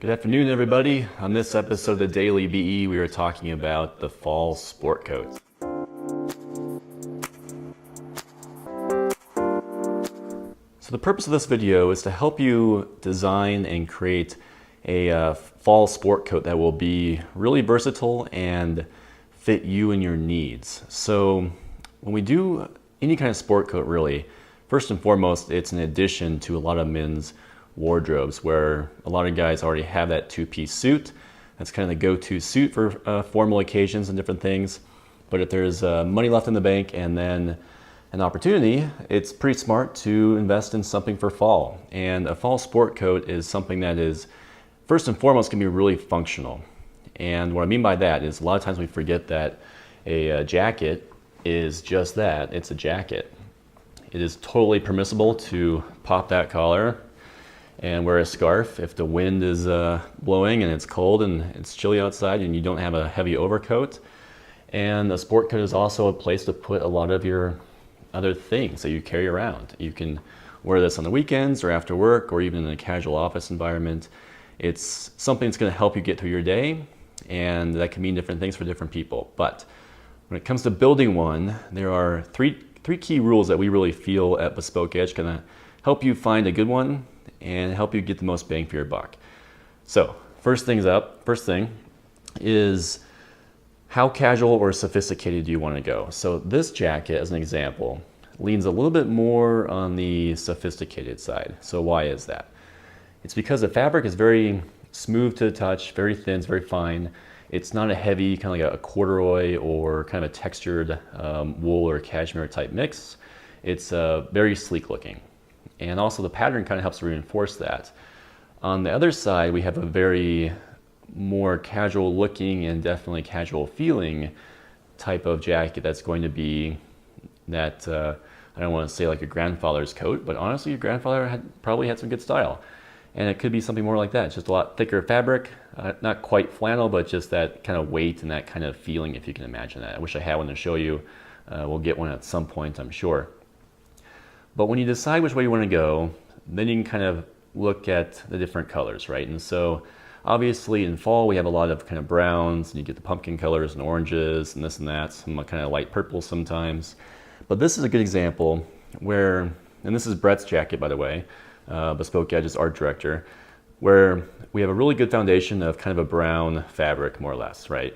Good afternoon, everybody. On this episode of the Daily BE, we are talking about the fall sport coat. So the purpose of this video is to help you design and create a fall sport coat that will be really versatile and fit you and your needs. So when we do any kind of sport coat, really, first and foremost, it's an addition to a lot of men's wardrobes, where a lot of guys already have that two-piece suit. That's kind of the go-to suit for formal occasions and different things. But if there's money left in the bank and then an opportunity, it's pretty smart to invest in something for fall. And a fall sport coat is something that is, first and foremost, can be really functional. And what I mean by that is a lot of times we forget that a jacket is just that. It's a jacket. It is totally permissible to pop that collar and wear a scarf if the wind is blowing and it's cold and it's chilly outside and you don't have a heavy overcoat. And a sport coat is also a place to put a lot of your other things that you carry around. You can wear this on the weekends or after work or even in a casual office environment. It's something that's going to help you get through your day, and that can mean different things for different people. But when it comes to building one, there are three key rules that we really feel at Bespoke Edge can help you find a good one and help you get the most bang for your buck. So first thing is, how casual or sophisticated do you want to go? So this jacket, as an example, leans a little bit more on the sophisticated side. So why is that? It's because the fabric is very smooth to the touch, very thin, it's very fine. It's not a heavy, kind of like a corduroy or kind of a textured wool or cashmere type mix. It's very sleek looking. And also the pattern kind of helps reinforce that. On the other side, we have a very more casual looking and definitely casual feeling type of jacket that's going to be that, I don't want to say like your grandfather's coat, but honestly your grandfather probably had some good style. And it could be something more like that, just a lot thicker fabric, not quite flannel, but just that kind of weight and that kind of feeling, if you can imagine that. I wish I had one to show you. We'll get one at some point, I'm sure. But when you decide which way you want to go, then you can kind of look at the different colors, right? And so obviously in fall we have a lot of kind of browns, and you get the pumpkin colors and oranges and this and that, some kind of light purple sometimes. But this is a good example where, and this is Brett's jacket, by the way, Bespoke Edge's art director, where we have a really good foundation of kind of a brown fabric, more or less, right?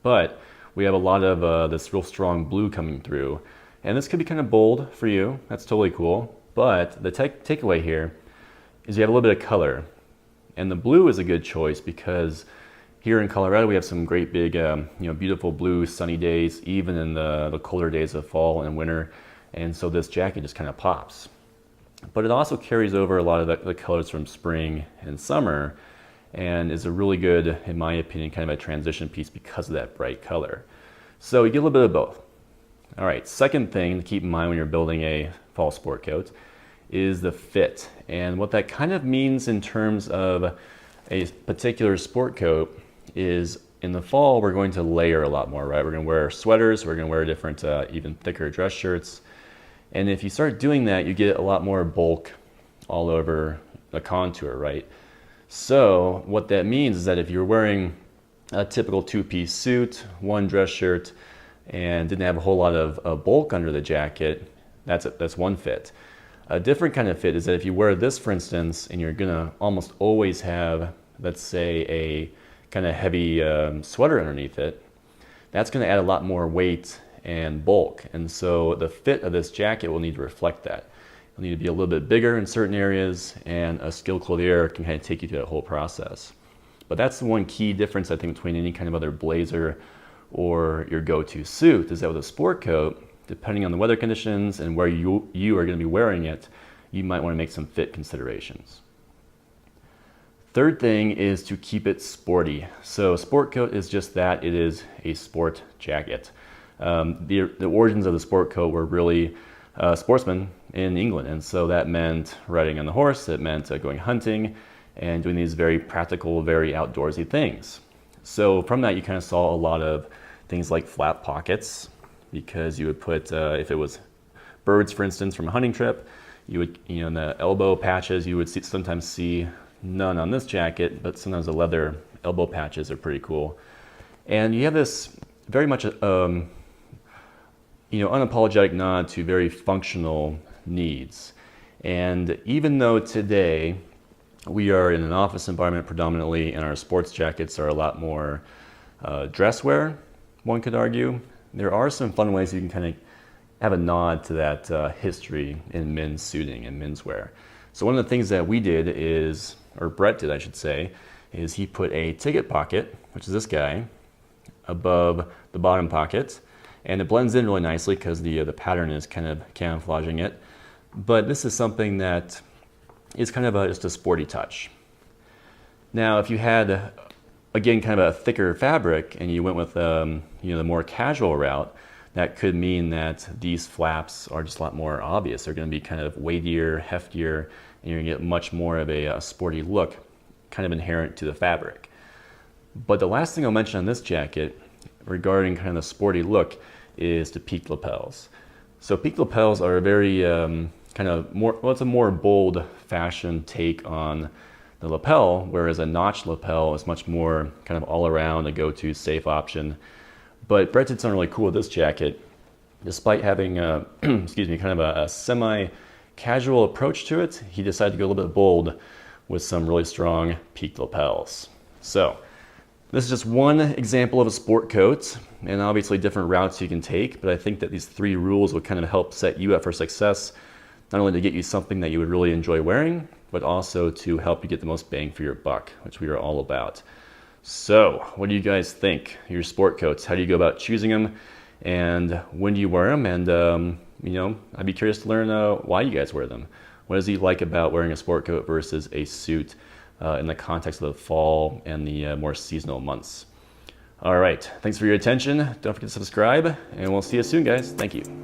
But we have a lot of this real strong blue coming through. And this could be kind of bold for you. That's totally cool. But the takeaway here is you have a little bit of color. And the blue is a good choice because here in Colorado we have some great big, beautiful blue sunny days, even in the colder days of fall and winter. And so this jacket just kind of pops. But it also carries over a lot of the colors from spring and summer, and is a really good, in my opinion, kind of a transition piece because of that bright color. So you get a little bit of both. All right, second thing to keep in mind when you're building a fall sport coat is the fit. And what that kind of means in terms of a particular sport coat is in the fall, we're going to layer a lot more, right? We're going to wear sweaters, we're going to wear different, even thicker dress shirts. And if you start doing that, you get a lot more bulk all over the contour, right? So what that means is that if you're wearing a typical two-piece suit, one dress shirt, and didn't have a whole lot of bulk under the jacket, that's one fit. A different kind of fit is that if you wear this, for instance, and you're gonna almost always have, let's say, a kind of heavy sweater underneath it, that's gonna add a lot more weight and bulk. And so the fit of this jacket will need to reflect that. It'll need to be a little bit bigger in certain areas, and a skilled clothier can kind of take you through that whole process. But that's the one key difference, I think, between any kind of other blazer or your go-to suit, is that with a sport coat, depending on the weather conditions and where you are going to be wearing it, you might want to make some fit considerations. Third thing is to keep it sporty. So sport coat is just that, it is a sport jacket. The origins of the sport coat were really sportsmen in England, and so that meant riding on the horse, it meant going hunting and doing these very practical, very outdoorsy things. So from that you kind of saw a lot of things like flap pockets, because you would put, if it was birds, for instance, from a hunting trip, you would, in the elbow patches, you would sometimes see none on this jacket, but sometimes the leather elbow patches are pretty cool. And you have this very much unapologetic nod to very functional needs. And even though today we are in an office environment predominantly, and our sports jackets are a lot more dress wear, one could argue, there are some fun ways you can kind of have a nod to that history in men's suiting and menswear. So one of the things that we did is, or Brett did I should say, is he put a ticket pocket, which is this guy, above the bottom pocket, and it blends in really nicely because the pattern is kind of camouflaging it. But this is something that is kind of just a sporty touch. Now, if you had, again, kind of a thicker fabric and you went with the more casual route, that could mean that these flaps are just a lot more obvious. They're going to be kind of weightier, heftier, and you're going to get much more of a sporty look, kind of inherent to the fabric. But the last thing I'll mention on this jacket regarding kind of the sporty look is the peaked lapels. So peaked lapels are a very it's a more bold fashion take on the lapel, whereas a notched lapel is much more kind of all around a go-to safe option. But Brett did something really cool with this jacket. Despite having kind of a semi-casual approach to it, he decided to go a little bit bold with some really strong peaked lapels. So this is just one example of a sport coat, and obviously different routes you can take, but I think that these 3 rules will kind of help set you up for success, not only to get you something that you would really enjoy wearing, but also to help you get the most bang for your buck, which we are all about. So what do you guys think? Your sport coats, how do you go about choosing them, and when do you wear them? And I'd be curious to learn why you guys wear them. What does he like about wearing a sport coat versus a suit in the context of the fall and the more seasonal months? All right, thanks for your attention. Don't forget to subscribe, and we'll see you soon, guys. Thank you.